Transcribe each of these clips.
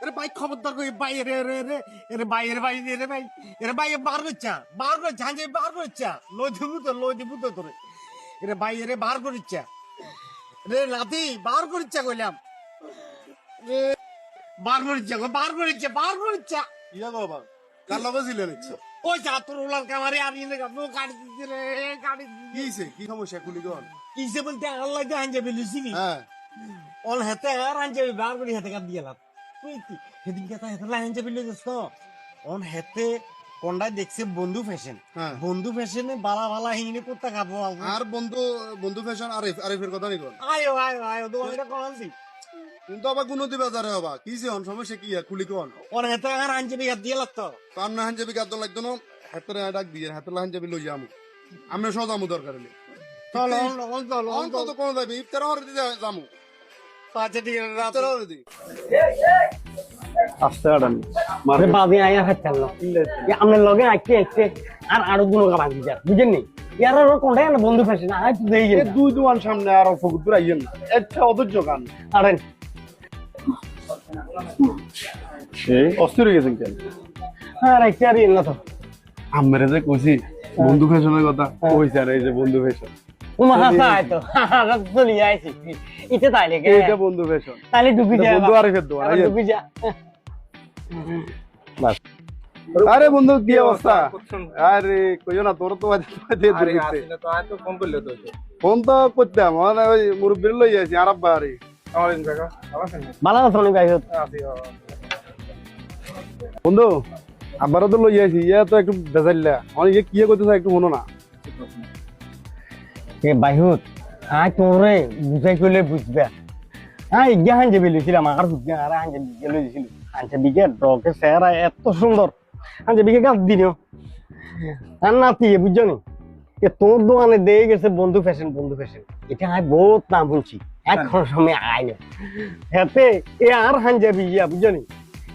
আরে ভাই খবরদার কই ভাই রে রে রে রে ভাই রে ভাই রে ভাই রে ভাই বার করছা হাঁজে বার করছা লই দিবু তো তোরে রে ভাই রে বার করছা রে লাতি বার করছা কইলাম রে বার করছা ইয়া বাবা কার লগে ছিলে লিখছো ওই যা তোর ওলার কামারে আর ইনে গাবো কাটি দিতে রে কাটি কি হইছে কি সমস্যা খুলি কোন কিসে বলতে আল্লাহ দে হাঁজে বেলুছিনি হ্যাঁ অন হেতে আর হাঁজে বার করে হেতে কাট দিলাম তুই কি সেদিন কথা হেতে হাঁজে বেলু যাস তো অন হেতে কোনটাই দেখছে বন্ধু ফ্যাশন হ্যাঁ। বন্ধু ফ্যাশনে বালা বালা হিনে করতে খাবো আর বন্ধু ফ্যাশন আরিফের কথা নিকন আয়ো দোকানটা কোনছি কিন্তু আবার গুনতি বাজারে হবা কি যে হন সমস্যা কি আর খুলি কোন অন হেতে আর হাঁজে কাট দিয়ে লাগতো কার না হাঞ্জাবি গাদ লাগতো না হাতের ডাক দিয়ে হাতের হাঞ্জাবি লই যামু আমরা সজামু দরকার হলে চল চল অন্ত তো কোন যাবি ইফতার হরে দিতে যামু আচ্ছা ঠিক আছে রাত ইফতার হরে দি আসতে আড়ান আরে বাদে আয়া হাঁটতাল আমরা লগে আইতে আর আরো দুনো কাবান দিজার বুঝেন নি ইয়ার আর কোনটা না বন্ধু ফেসে না আই দেই এ দুই দোকান সামনে আর অল্প দূর আইয়েন না একটা অধৈর্য গান আরেন এই অস্থির হয়ে গেছেন কেন আর আইতে আর না তো আমরা যে কইছি বন্ধু ফ্যাশনের কথা কইছে আর এই যে বন্ধু ফ্যাশন উমা হাসা আইতো চলি আইছি ইতে তাইলে কে এইটা বন্ধু ফ্যাশন তাইলে ডুবি যা বন্ধু আরিফের দোকান আইয়েন ডুবি যা আরে বন্ধু কি অবস্থা আরে কইও না তোর তো দিয়ে আরে দিতে আসলে তো আয় তো ফোন করলে তো ফোন তো করতাম মানে ওই মুরব্বির লই আছি আরাব্বা আরে আমার দিন কাকা ভালো আছেন ভালো আছো নি গাইছ আছি বন্ধু আবারও তো লই আছি ইয়া তো একটু বেজাইলা অনেক কি করতেছ একটু মনো না এ বাইহুত আই তোরে বুঝাই কইলে বুঝবা আই গাহান যে বেলিছিলাম আর বুঝা আর আন যে গেল দিছিল আনছে বিকে ডকে সেরা এত সুন্দর আনছে বিকে গাছ দিনিও আর নাতি বুঝছো নি এ তোর দোকানে দিয়ে গেছে বন্ধু ফ্যাশন এটা আই বহুত নাম শুনছি এখন সময় আই না হেতে এ আর হাঞ্জাবি ইয়া বুঝছো নি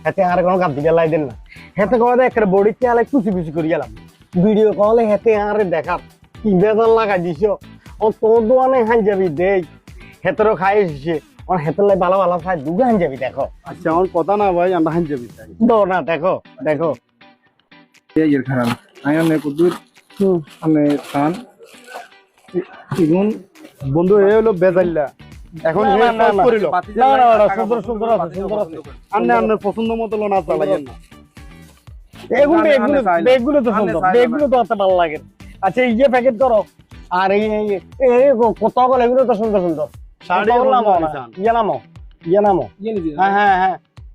হেতে আর কোনো গাছ দিকে লাই দেন না হেতে কবে একটা বডি চালে কুচি করে গেলাম ভিডিও কলে হেতে আর দেখা কি বেজাল লাগা দিছো ও তোর দোকানে হাঞ্জাবি দেই হেতেরও খাই এসেছে ওর হেতের লাই ভালো ভালো খাই দুগা হাঞ্জাবি দেখো আচ্ছা আমার কথা না ভাই আমরা হান যাবি তাই দো না দেখো এই এর খারাপ আয় অনেক দূর আমি খান ইগুন বন্ধু এ হলো বেজাইলা এখন না, হে না, না, কাজ না। করিল সুন্দর আছে আন্নে আন্নের পছন্দ মতো লোনা চালাইয়েন না বেগুলো তো সুন্দর বেগুলো তো এত ভালো লাগে আচ্ছা এই যে প্যাকেট করো আর এই কত গল এগুলো তো সুন্দর শাড়ি কত নামো বন্ধু না? নিছান। ইয়ে নামো ইয়ে নিদি হ্যাঁ